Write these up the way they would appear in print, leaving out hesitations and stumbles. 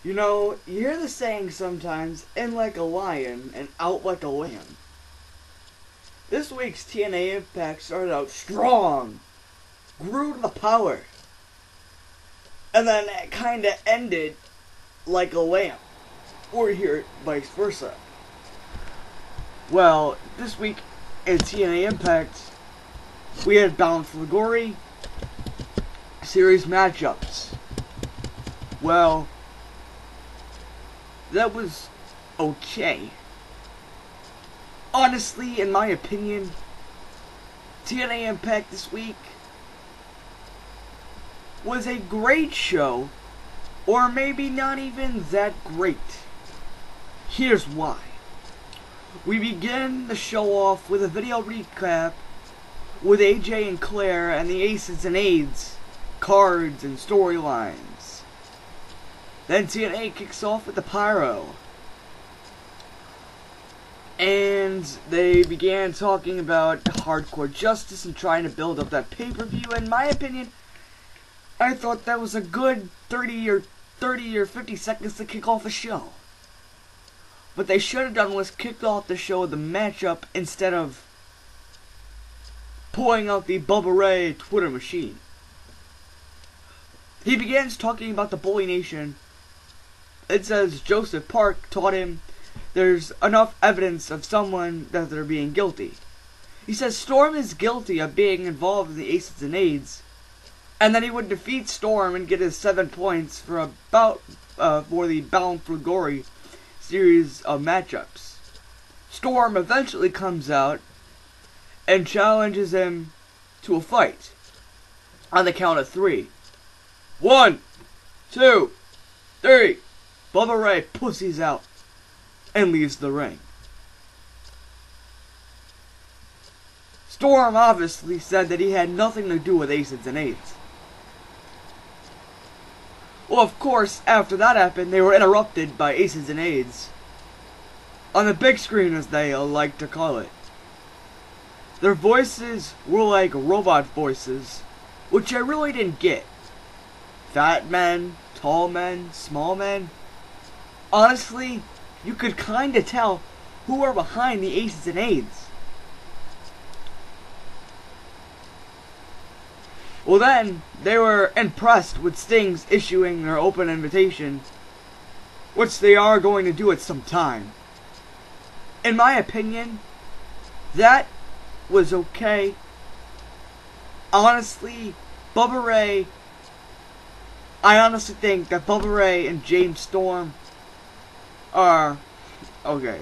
You know, you hear the saying sometimes, in like a lion and out like a lamb. This week's TNA Impact started out strong, grew to the power, and then it kinda ended like a lamb. Or here, vice versa. Well, this week in TNA Impact, we had Bound for Glory series matchups. Well, that was okay. Honestly, in my opinion, TNA Impact this week was a great show, or maybe not even that great. Here's why. We begin the show off with a video recap with AJ and Claire and the Aces and Aids, cards and storylines. Then TNA kicks off with the Pyro. And they began talking about hardcore justice and trying to build up that pay-per-view. In my opinion, I thought that was a good 30 or 50 seconds to kick off the show. What they should have done was kicked off the show with the matchup instead of pulling out the Bubba Ray Twitter machine. He begins talking about the Bully Nation. It says Joseph Park taught him there's enough evidence of someone that they're being guilty. He says Storm is guilty of being involved in the Aces and Aids, and then he would defeat Storm and get his 7 points for the Bound for Glory series of matchups. Storm eventually comes out and challenges him to a fight on the count of 3. 1, 2, 3. Bubba Ray pussies out and leaves the ring. Storm obviously said that he had nothing to do with Aces and Aids. Well, of course, after that happened, they were interrupted by Aces and Aids on the big screen, as they like to call it. Their voices were like robot voices, which I really didn't get. Fat men, tall men, small men. Honestly, you could kinda tell who are behind the Aces and Aids. Well then, they were impressed with Sting's issuing their open invitation, which they are going to do at some time. In my opinion, that was okay. Honestly, Bubba Ray, I honestly think that Bubba Ray and James Storm are okay.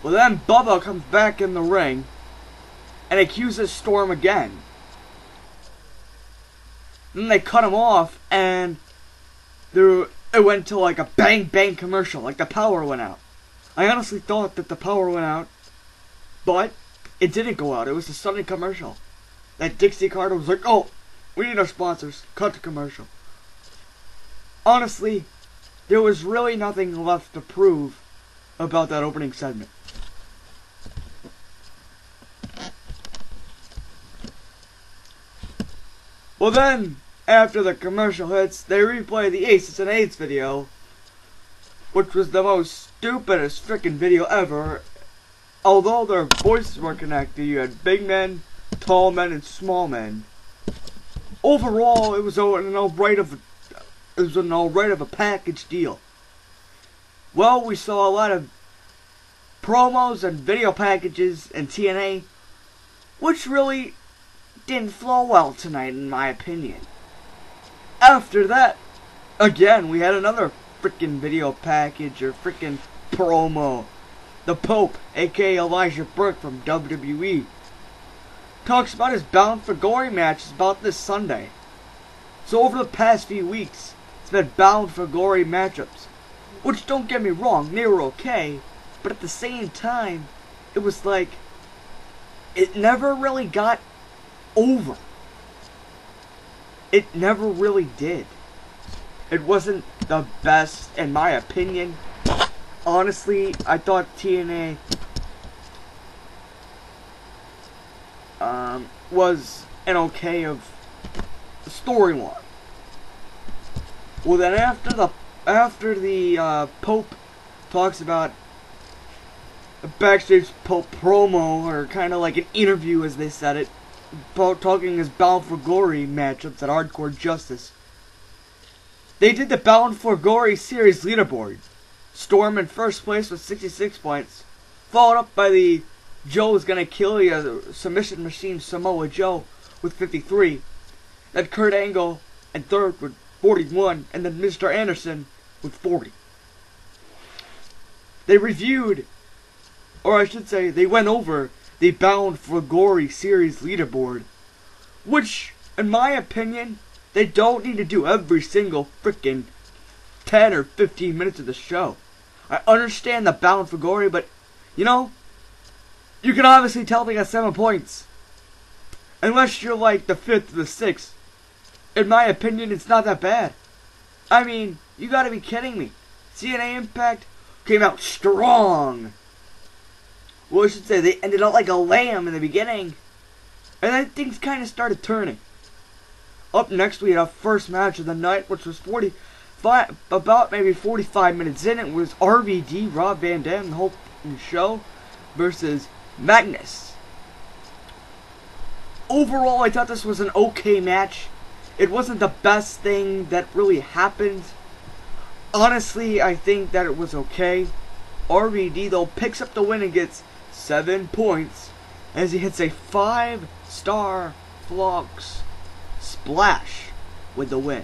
Well then Bubba comes back in the ring and accuses Storm again. Then they cut him off and it went to like a bang bang commercial, like the power went out. I honestly thought that the power went out, but it didn't go out. It was a sudden commercial. That Dixie Carter was like, oh, we need our sponsors. Cut the commercial. Honestly, there was really nothing left to prove about that opening segment. Well then, after the commercial hits, they replay the Aces and Aids video, which was the most stupidest freaking video ever. Although their voices were connected, you had big men, tall men, and small men. Overall, it was an alright of a package deal. Well, we saw a lot of promos and video packages in TNA, which really didn't flow well tonight, in my opinion. After that, again, we had another freaking video package or freaking promo. The Pope, aka Elijah Burke from WWE, talks about his Bound for Glory matches about this Sunday. So over the past few weeks, it's been Bound for Glory matchups. Which, don't get me wrong, they were okay, but at the same time, it was like, it never really got over. It never really did. It wasn't the best, in my opinion. Honestly, I thought TNA was an okay of storyline. Well, then after the Pope talks about a backstage Pope promo, or kind of like an interview as they said it, about talking his Bound for Glory matchups at Hardcore Justice. They did the Bound for Glory series leaderboard. Storm in first place with 66 points, followed up by the Joe's Gonna Kill Ya Submission Machine Samoa Joe with 53. Then Kurt Angle in third with 41, and then Mr. Anderson with 40. They reviewed, or I should say, they went over the Bound for Glory series leaderboard, which, in my opinion, they don't need to do every single frickin' 10 or 15 minutes of the show. I understand the Bound for Glory, but, you know, you can obviously tell they got 7 points. Unless you're like the 5th or the 6th. In my opinion, it's not that bad. I mean, you gotta be kidding me. TNA Impact came out strong. Well, I should say, they ended up like a lamb in the beginning. And then things kind of started turning. Up next, we had our first match of the night, which was about maybe 45 minutes in. It was RVD, Rob Van Dam, the whole show, versus Magnus. Overall, I thought this was an okay match. It wasn't the best thing that really happened. Honestly, I think that it was okay. RVD, though, picks up the win and gets 7 points as he hits a 5-star Flox splash with the win.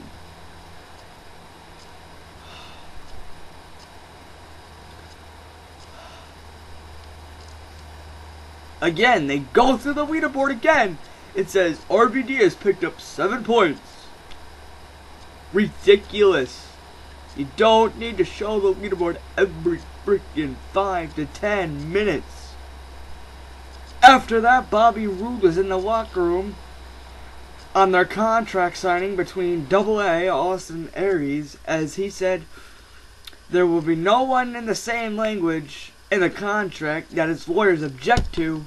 Again, they go through the leaderboard again. It says RVD has picked up 7 points. Ridiculous. You don't need to show the leaderboard every freaking 5 to 10 minutes. After that, Bobby Roode was in the locker room on their contract signing between AA, Austin Aries, as he said there will be no one in the same language in the contract that his lawyers object to.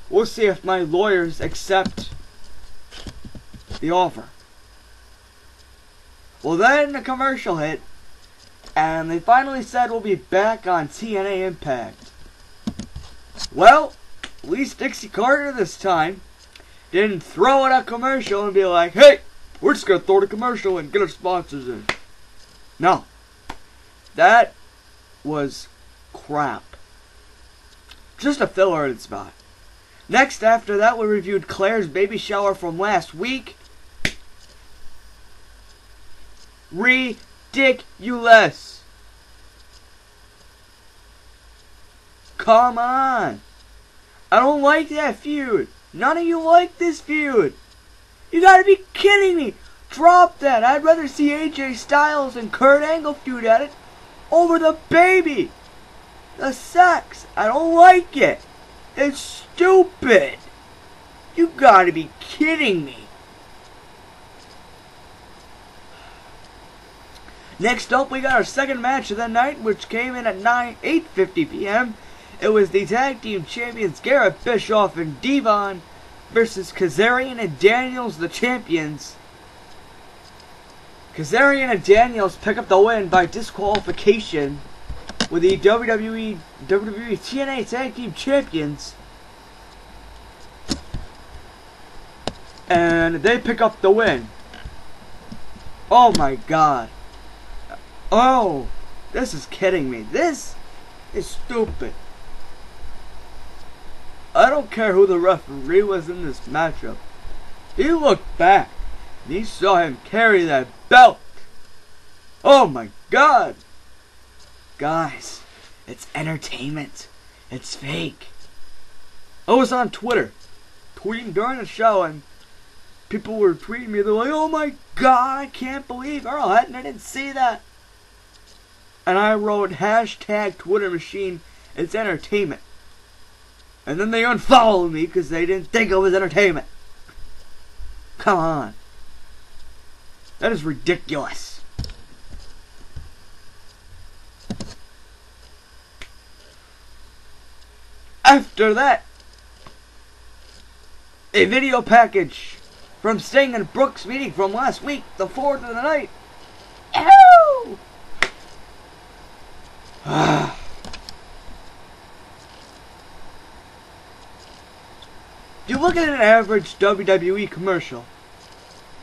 We'll see if my lawyers accept the offer. Well, then the commercial hit, and they finally said we'll be back on TNA Impact. Well, at least Dixie Carter this time didn't throw in a commercial and be like, hey, we're just going to throw the commercial and get our sponsors in. No. That was crap. Just a filler in spot. Next, after that, we reviewed Claire's baby shower from last week. Ridiculous. Come on. I don't like that feud. None of you like this feud. You gotta be kidding me. Drop that. I'd rather see AJ Styles and Kurt Angle feud at it over the baby. The sex. I don't like it. It's stupid. You gotta be kidding me. Next up, we got our second match of the night, which came in at 8:50 p.m. It was the tag team champions Garrett Bischoff and Devon versus Kazarian and Daniels, the champions. Kazarian and Daniels pick up the win by disqualification with the WWE TNA Tag Team Champions. And they pick up the win. Oh my god. Oh, this is kidding me. This is stupid. I don't care who the referee was in this matchup. He looked back and he saw him carry that belt. Oh my god. Guys, it's entertainment. It's fake. I was on Twitter tweeting during the show, and people were tweeting me. They're like, oh my god, I can't believe Arrowhead, and I didn't see that. And I wrote hashtag Twitter machine, it's entertainment. And then they unfollowed me because they didn't think it was entertainment. Come on. That is ridiculous. After that, a video package from Sting and Brooks meeting from last week, the 4th of the night. look at an average WWE commercial,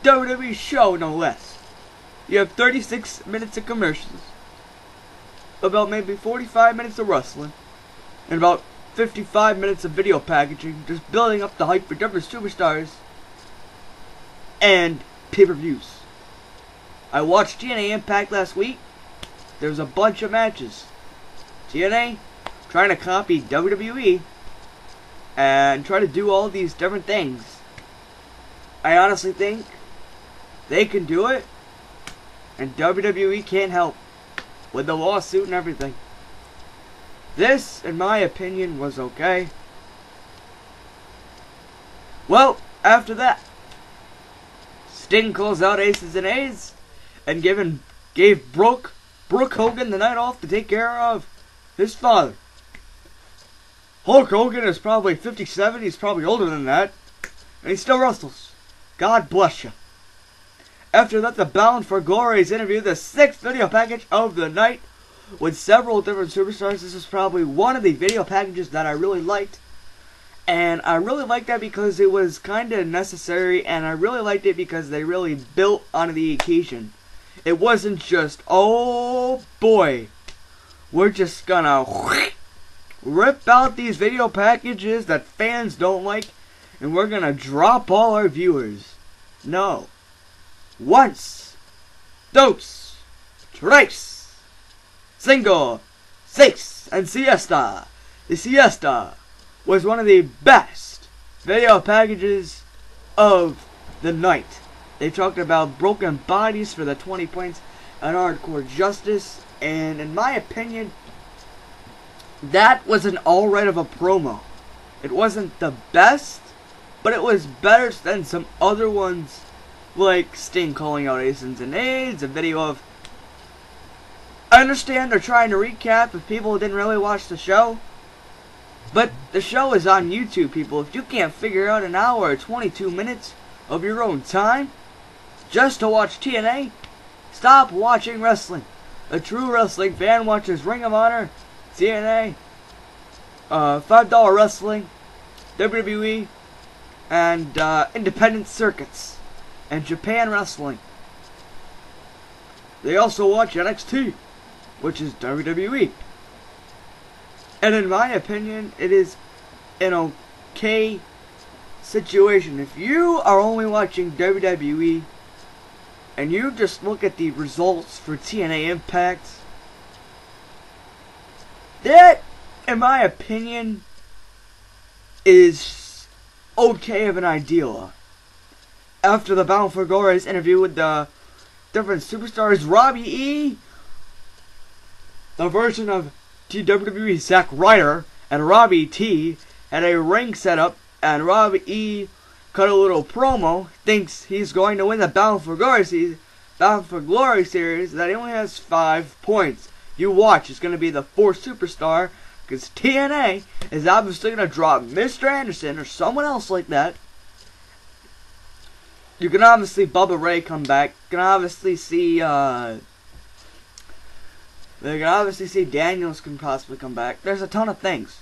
WWE show no less. You have 36 minutes of commercials, about maybe 45 minutes of wrestling, and about 55 minutes of video packaging, just building up the hype for different superstars and pay-per-views. I watched TNA Impact last week. There was a bunch of matches. TNA trying to copy WWE and try to do all these different things. I honestly think they can do it, and WWE can't help with the lawsuit and everything. This, in my opinion, was okay. Well, after that, Sting calls out Aces and A's and gave Brooke Hogan the night off to take care of his father. Hulk Hogan is probably 57, he's probably older than that, and he still wrestles. God bless you. After that, the Bound for Glory's interview, the 6th video package of the night, with several different superstars. This is probably one of the video packages that I really liked. And I really liked that because it was kind of necessary, and I really liked it because they really built on the occasion. It wasn't just, oh boy, we're just gonna rip out these video packages that fans don't like, and we're gonna drop all our viewers. No. Once, dos, tres, cinco, seis, and siesta. The siesta was one of the best video packages of the night. They talked about broken bodies for the 20 points and hardcore justice, and in my opinion, that was an alright of a promo. It wasn't the best, but it was better than some other ones, like Sting calling out Aces and A's, a video of... I understand they're trying to recap if people didn't really watch the show, but the show is on YouTube, people. If you can't figure out an hour or 22 minutes of your own time just to watch TNA, stop watching wrestling. A true wrestling fan watches Ring of Honor, TNA, $5 Wrestling, WWE, and independent circuits, and Japan Wrestling. They also watch NXT, which is WWE. And in my opinion, it is an okay situation. If you are only watching WWE, and you just look at the results for TNA Impact, that, in my opinion, is okay of an idea. After the Bound for Glory's interview with the different superstars, Robbie E., the version of WWE Zack Ryder, and Robbie T. had a ring set up, and Robbie E. cut a little promo, thinks he's going to win the Bound for Glory series, that he only has 5 points. You watch, it's going to be the 4th superstar, because TNA is obviously going to drop Mr. Anderson or someone else like that. You can obviously Bubba Ray come back. You can obviously see, Daniels can possibly come back. There's a ton of things.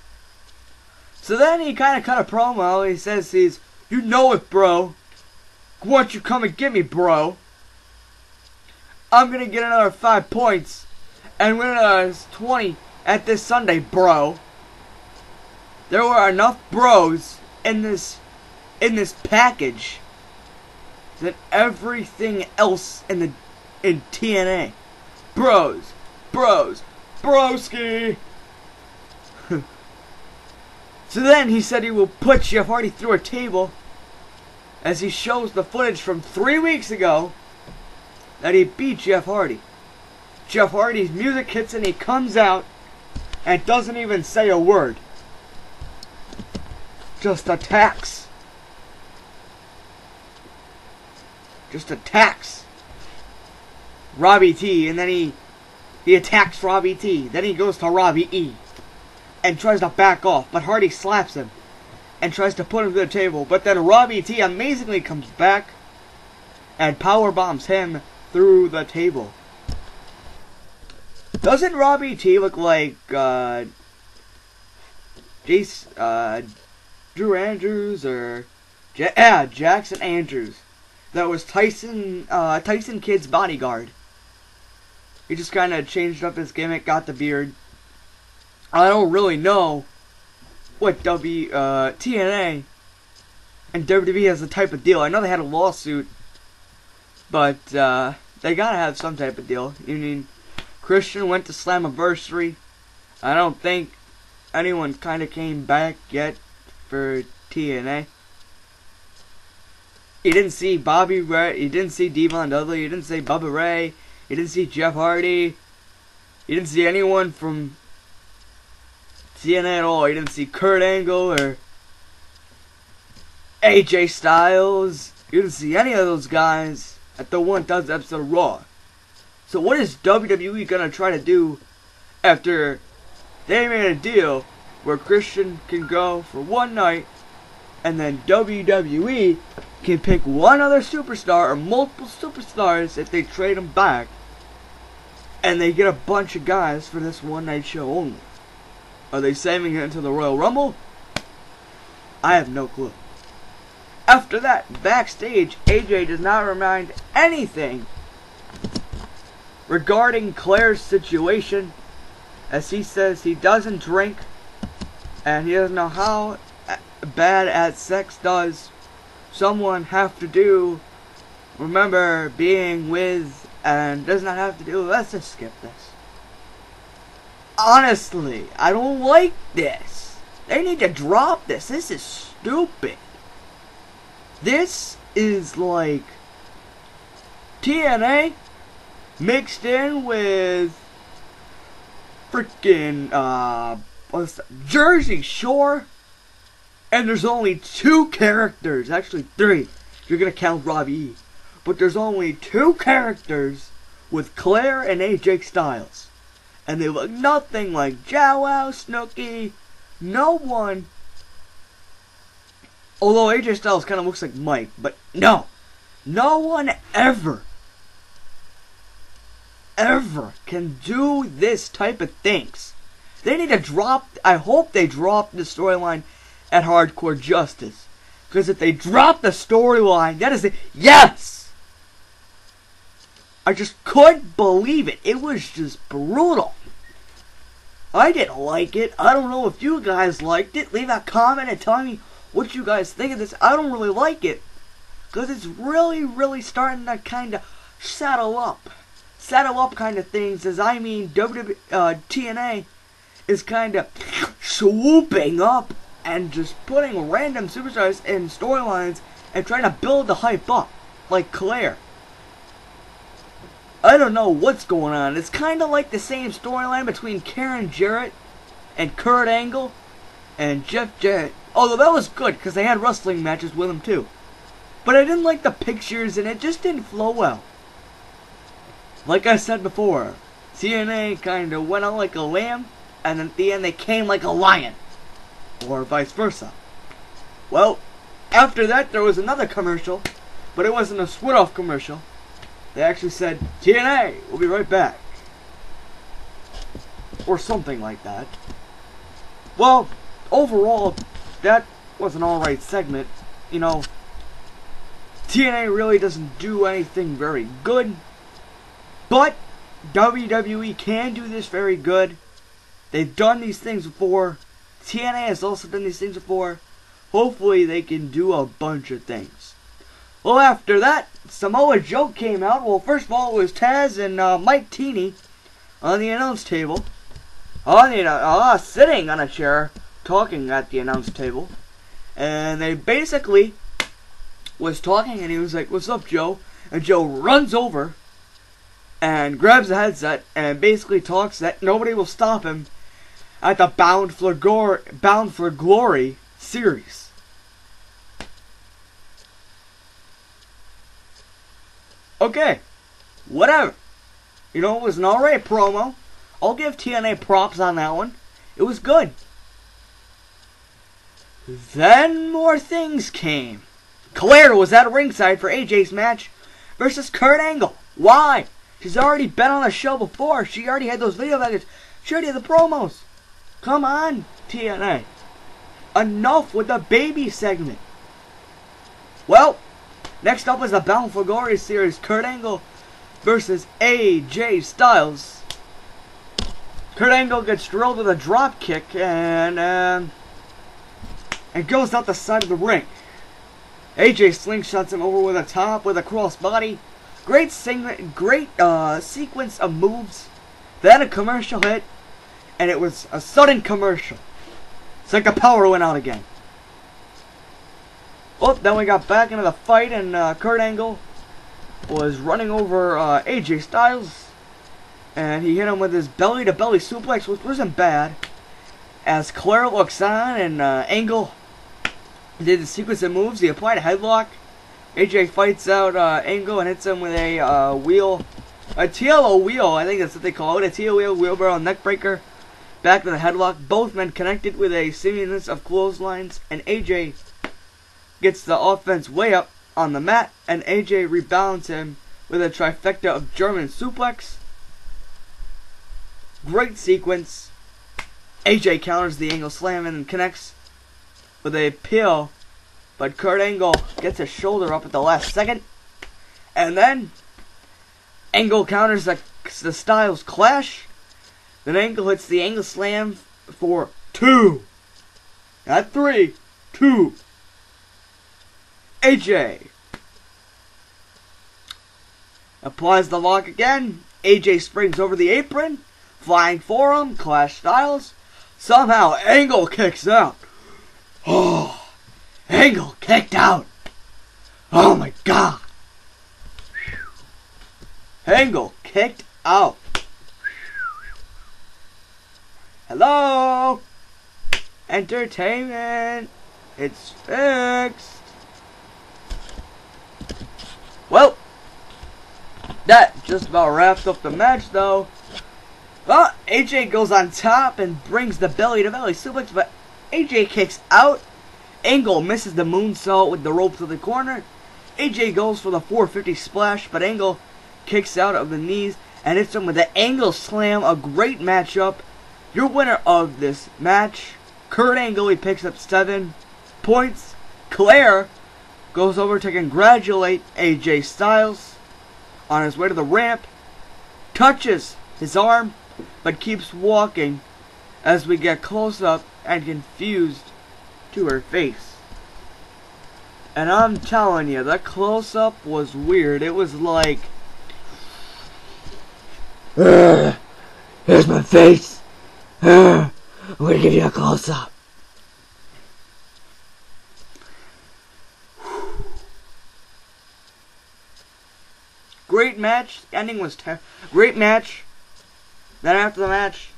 So then he kind of cut a promo. He says you know it, bro. Why don't you come and get me, bro? I'm going to get another 5 points and win another 20 at this Sunday, bro. There were enough bros in this package than everything else in TNA. Bros, broski. So then he said he will put Jeff Hardy through a table as he shows the footage from 3 weeks ago that he beat Jeff Hardy. Jeff Hardy's music hits and he comes out and doesn't even say a word. Just attacks. Robbie T, and then he attacks Robbie T. Then he goes to Robbie E and tries to back off, but Hardy slaps him and tries to put him to the table. But then Robbie T amazingly comes back and powerbombs him through the table. Doesn't Robbie T look like Jason Drew Andrews or Jackson Andrews. That was Tyson Kidd's bodyguard. He just kind of changed up his gimmick, got the beard. I don't really know what TNA and WWE has a type of deal. I know they had a lawsuit, but they gotta have some type of deal. You mean Christian went to Slammiversary. I don't think anyone kind of came back yet for TNA. You didn't see Bobby Ray, you didn't see Devon Dudley, you didn't see Bubba Ray, you didn't see Jeff Hardy, you didn't see anyone from TNA at all. You didn't see Kurt Angle or AJ Styles. You didn't see any of those guys at the 1000th episode of Raw. So what is WWE gonna try to do after they made a deal where Christian can go for one night and then WWE can pick one other superstar or multiple superstars if they trade them back, and they get a bunch of guys for this one night show only? Are they saving it until the Royal Rumble? I have no clue. After that, backstage, AJ does not remind anything regarding Claire's situation, as he says he doesn't drink and he doesn't know how bad at sex does someone have to do. Remember being with, and does not have to do. Let's just skip this. Honestly, I don't like this. They need to drop this. This is stupid. This is like TNA mixed in with freaking Jersey Shore, and there's only 2 characters, actually 3 if you're gonna count Robbie E. But there's only 2 characters with Claire and AJ Styles, and they look nothing like Jowo, Snooki, no one. Although AJ Styles kind of looks like Mike, but no one ever can do this type of things. They need to drop, I hope they drop the storyline at Hardcore Justice. Because if they drop the storyline, that is it. Yes! I just couldn't believe it. It was just brutal. I didn't like it. I don't know if you guys liked it. Leave a comment and tell me what you guys think of this. I don't really like it, because it's really starting to kind of saddle up kind of things. As I mean, TNA is kind of swooping up and just putting random superstars in storylines and trying to build the hype up, like Claire. I don't know what's going on. It's kind of like the same storyline between Karen Jarrett and Kurt Angle and Jeff Jarrett. Although that was good, because they had wrestling matches with him too. But I didn't like the pictures, and it just didn't flow well. Like I said before, TNA kind of went out like a lamb, and at the end they came like a lion. Or vice versa. Well, after that there was another commercial, but it wasn't a Switoff commercial. They actually said, TNA, we'll be right back. Or something like that. Well, overall, that was an alright segment. You know, TNA really doesn't do anything very good, but WWE can do this very good. They've done these things before. TNA has also done these things before. Hopefully they can do a bunch of things. Well, after that, Samoa Joe came out. Well, first of all, it was Taz and Mike Teeny on the announce table. Sitting on a chair, talking at the announce table. And they basically was talking, and he was like, "What's up, Joe?" And Joe runs over and grabs the headset and basically talks that nobody will stop him at the Bound for Glory series. Okay, whatever. You know, it was an alright promo. I'll give TNA props on that one. It was good. Then more things came. Claire was at ringside for AJ's match versus Kurt Angle. Why? She's already been on the show before. She already had those video packages. She already had the promos. Come on, TNA. enough with the baby segment. Well, next up is the Bound for Glory series, Kurt Angle versus AJ Styles. Kurt Angle gets drilled with a drop kick and goes out the side of the ring. AJ slingshots him over with a top with a crossbody. Great sequence of moves. Then a commercial hit, and it was a sudden commercial. It's like the power went out again. Well, then we got back into the fight, and Kurt Angle was running over AJ Styles, and he hit him with his belly-to-belly suplex, which wasn't bad. As Claire looks on, and Angle did the sequence of moves. He applied a headlock. AJ fights out Angle and hits him with a TLO wheel, I think that's what they call it, a TLO wheel, wheelbarrow neckbreaker. Back to the headlock. Both men connected with a series of clotheslines, and AJ gets the offense way up on the mat, and AJ rebounds him with a trifecta of German suplex. Great sequence. AJ counters the Angle slam and connects with a peel, but Kurt Angle gets his shoulder up at the last second, and then Angle counters the Styles clash. Then Angle hits the Angle slam for 2, not 3, 2. AJ applies the lock again. AJ springs over the apron, flying forearm, clash Styles. Somehow Angle kicks out. Oh, Angle kicked out. Oh my God. Angle kicked out. Hello? Entertainment. It's fixed. Well, that just about wraps up the match though. Well, AJ goes on top and brings the belly-to-belly suplex, but AJ kicks out. Angle misses the moonsault with the rope to the corner. AJ goes for the 450 splash, but Angle kicks out of the knees and hits him with the Angle slam. A great matchup. Your winner of this match, Kurt Angle. He picks up 7 points. Claire goes over to congratulate AJ Styles on his way to the ramp. Touches his arm, but keeps walking as we get close up and confused to her face. And I'm telling you, that close up was weird. It was like, here's my face. I'm gonna give you a close up. Great match. The ending was great match. Then after the match,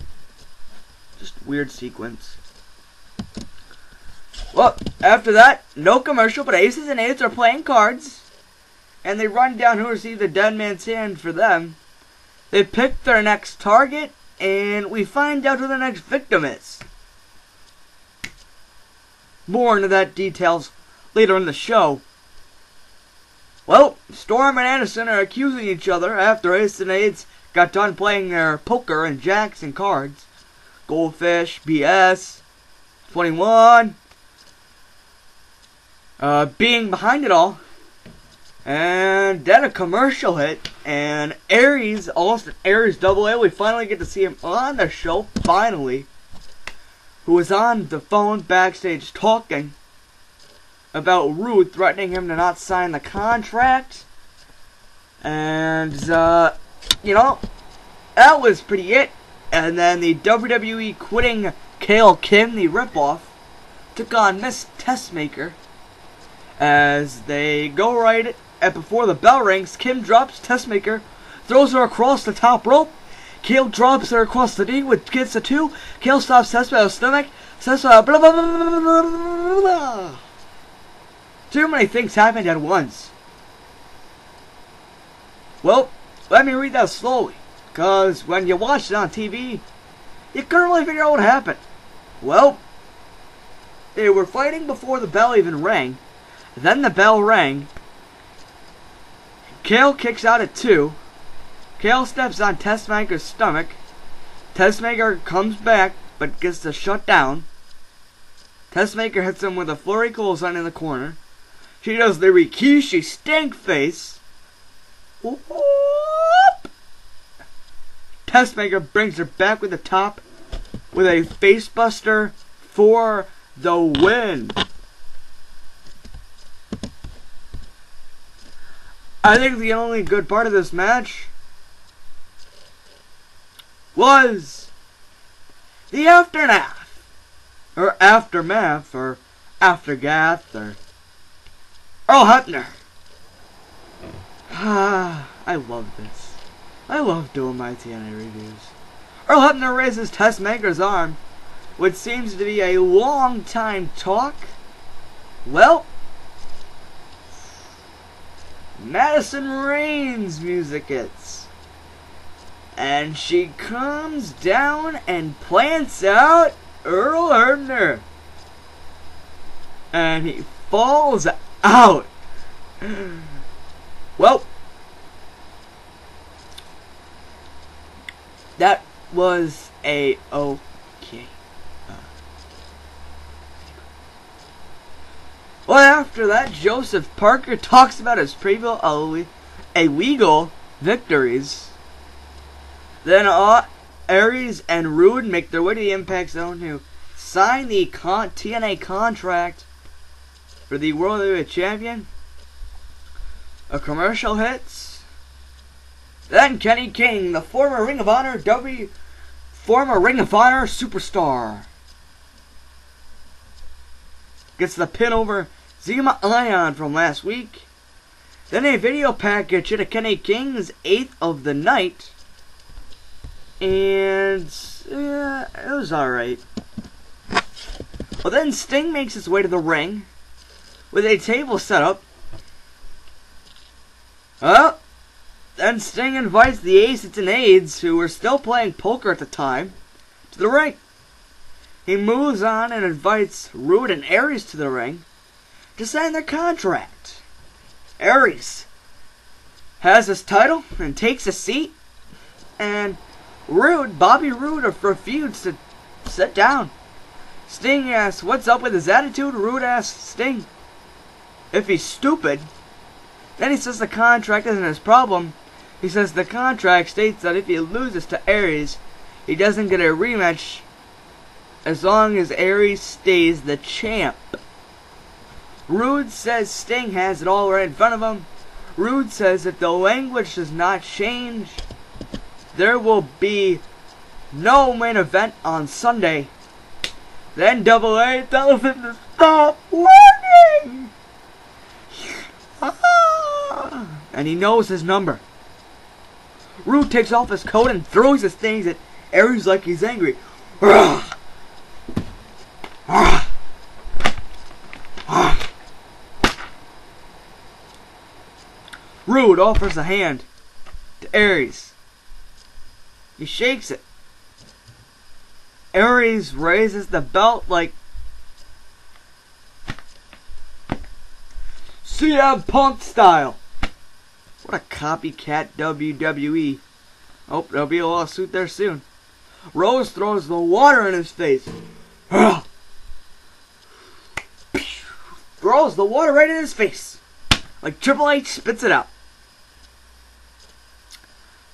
just weird sequence. Well, after that, no commercial, but aces and eights are playing cards, and they run down who received the dead man's hand for them. They pick their next target, and we find out who the next victim is. More into that details later in the show. Well, Storm and Anderson are accusing each other after Ace and Aids got done playing their poker and jacks and cards. Goldfish, BS, 21, being behind it all. And then a commercial hit, and Austin Aries AA, we finally get to see him on the show, finally, who was on the phone backstage talking about Rude threatening him to not sign the contract. And, you know, that was pretty it. And then the WWE quitting Kale Kim, the ripoff, took on Miss Testmaker. As they go right at before the bell rings, Kim drops Testmaker, throws her across the top rope. Kale drops her across the knee, which gets a 2. Kale stops Testmaker's stomach. Says blah blah blah blah blah blah. Too many things happened at once. Well, let me read that slowly, because when you watch it on TV, you couldn't really figure out what happened. Well, they were fighting before the bell even rang. Then the bell rang. Kale kicks out at 2. Kale steps on Testmaker's stomach. Testmaker comes back, but gets to shut down. Testmaker hits him with a flurry clothesline in the corner. She does the Rikishi stink face. Whoop. Testmaker brings her back with the top with a facebuster for the win. I think the only good part of this match was the aftermath, or aftermath, or aftergath, or Earl Hebner. I love this. I love doing my TNA reviews. Earl Hebner raises Testmaker's arm, which seems to be a long time talk. Well, Madison Rain's music hits. And she comes down and plants out Earl Hebner. And he falls out. Well, that was a okay. Well, after that, Joseph Parker talks about his previous illegal victories. Then Aries and Rude make their way to the Impact Zone to sign the TNA contract for the World Heavyweight Champion. A commercial hits. Then Kenny King, the former Ring of Honor superstar, gets the pin over Zema Ion from last week. Then a video package into Kenny King's 8th of the night. And it was alright. Well, then Sting makes his way to the ring with a table set up. Then Sting invites the Aces and Aids, who were still playing poker at the time, to the ring. He moves on and invites Rude and Aries to the ring to sign their contract. Aries has his title and takes a seat, and Bobby Roode, refuses to sit down. Sting asks what's up with his attitude. Roode asks Sting if he's stupid. Then he says the contract isn't his problem. He says the contract states that if he loses to Aries, he doesn't get a rematch as long as Aries stays the champ. Roode says Sting has it all right in front of him. Roode says if the language does not change, there will be no main event on Sunday. Then Double A tells him to stop working. And he knows his number. Roode takes off his coat and throws his things at Aries like he's angry. Roode offers a hand to Aries. He shakes it. Aries raises the belt like CM Punk style. What a copycat WWE. Oh, there'll be a lawsuit there soon. Rose throws the water in his face. Throws the water right in his face. Like Triple H spits it out.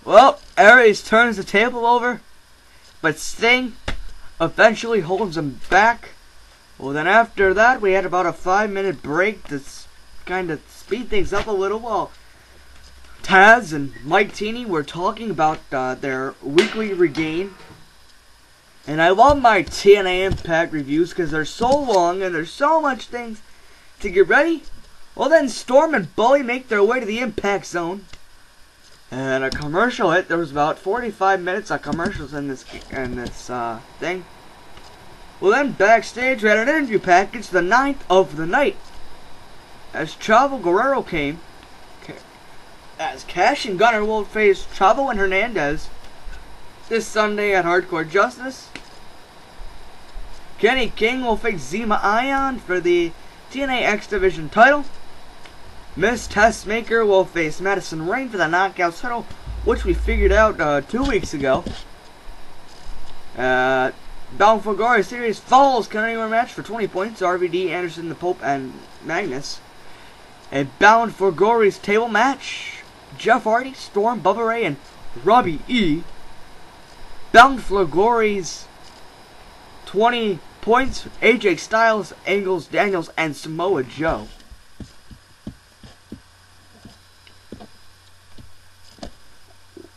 Well, Aries turns the table over, but Sting eventually holds him back. Well, then after that, we had about a 5-minute break to kind of speed things up a little while Taz and Mike Teeny were talking about their weekly regain. And I love my TNA Impact reviews because they're so long and there's so much things to get ready. Well, then Storm and Bully make their way to the Impact Zone. And a commercial hit. There was about 45 minutes of commercials in this thing. Well, then backstage we had an interview package, the 9th of the night, as Chavo Guerrero came. As Cash and Gunner will face Chavo and Hernandez this Sunday at Hardcore Justice. Kenny King will face Zema Ion for the TNA X Division title. Miss Testmaker will face Madison Rain for the Knockout title, which we figured out 2 weeks ago. Bound for Glory Series Falls Canadian match for 20 points. RVD, Anderson, the Pope, and Magnus. A Bound for Glory's table match. Jeff Hardy, Storm, Bubba Ray, and Robbie E. Bound for Glory's 20 points. AJ Styles, Angles, Daniels, and Samoa Joe.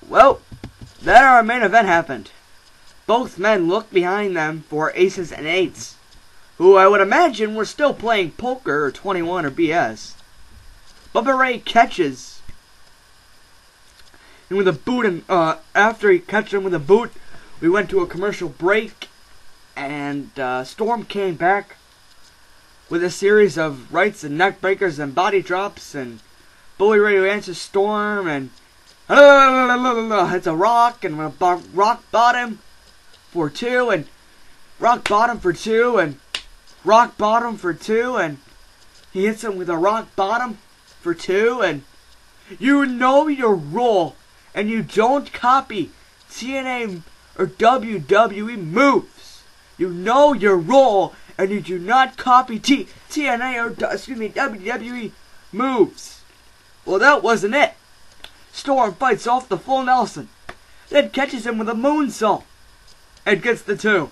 Well, then our main event happened. Both men looked behind them for aces and eights, who I would imagine were still playing poker or 21 or BS. Bubba Ray catches him with a boot, and after he catches him with a boot, we went to a commercial break, and Storm came back with a series of rights and neck breakers and body drops, and Bully Ray answers Storm, and it's a rock, and rock bottom for two, and rock bottom for two, and rock bottom for two, and he hits him with a rock bottom for two, and you know your role, and you don't copy TNA or WWE moves. You know your role, and you do not copy TNA or WWE moves. Well, that wasn't it. Storm fights off the full Nelson, then catches him with a moonsault, and gets the two.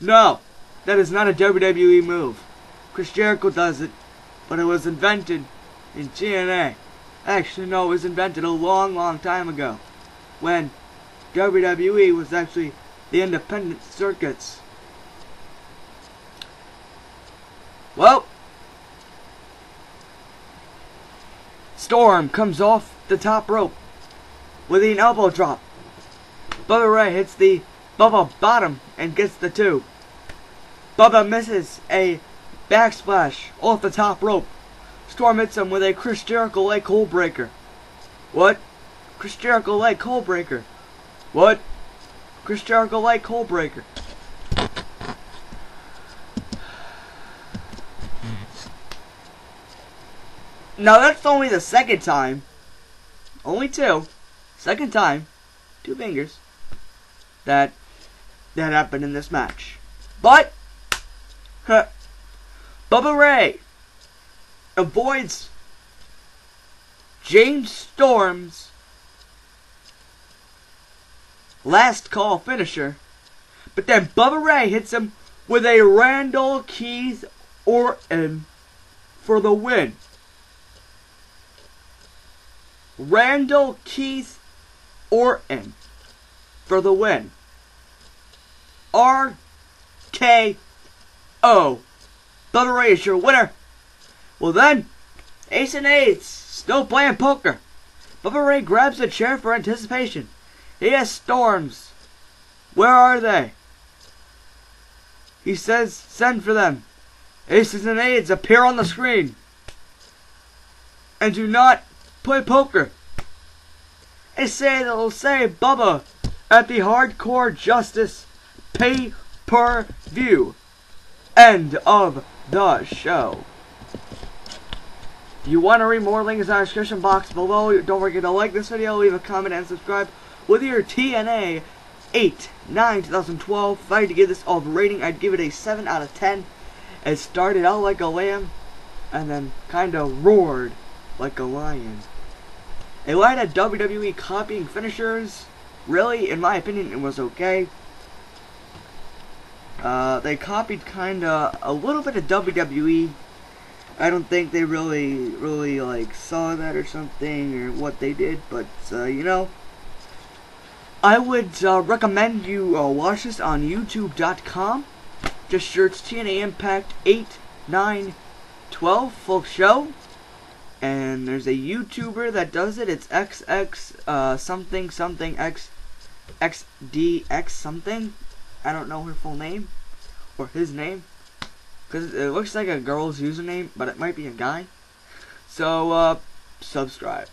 No, that is not a WWE move. Chris Jericho does it, but it was invented in TNA. Actually, no, it was invented a long, long time ago, when WWE was actually the independent circuits. Well, Storm comes off the top rope with an elbow drop. Bubba Ray hits the Bubba bottom and gets the two. Bubba misses a backsplash off the top rope. Storm hits him with a Chris Jericho leg hold breaker. What? Chris Jericho leg hold breaker. What? Chris Jericho leg hold breaker. Now that's only the second time. Only two. Second time. 2 fingers. That happened in this match. But Bubba Ray avoids James Storm's last call finisher. But then Bubba Ray hits him with a Randall Keith Orton for the win. Randall Keith Orton for the win. RKO. Bubba Ray is your winner. Well then, Ace and Eights still playing poker. Bubba Ray grabs a chair for anticipation. He has Storms. Where are they? He says, send for them. Aces and Eights appear on the screen. And do not play poker. They say they'll say Bubba at the Hardcore Justice pay-per-view. End of the show. If you want to read more, links in our description box below. Don't forget to like this video, leave a comment, and subscribe. With your TNA 8/9/2012, if I had to give this all the rating, I'd give it a 7 out of 10. It started out like a lamb, and then kinda roared like a lion. A lot of WWE copying finishers. Really, in my opinion, it was okay. They copied kinda a little bit of WWE. I don't think they really like saw that or something or what they did, but you know, I would recommend you watch this on YouTube.com. Just search TNA Impact 8, 9, 12 full show. And there's a YouTuber that does it. It's XX something something XDX something. I don't know her full name or his name, because it looks like a girl's username, but it might be a guy. So subscribe.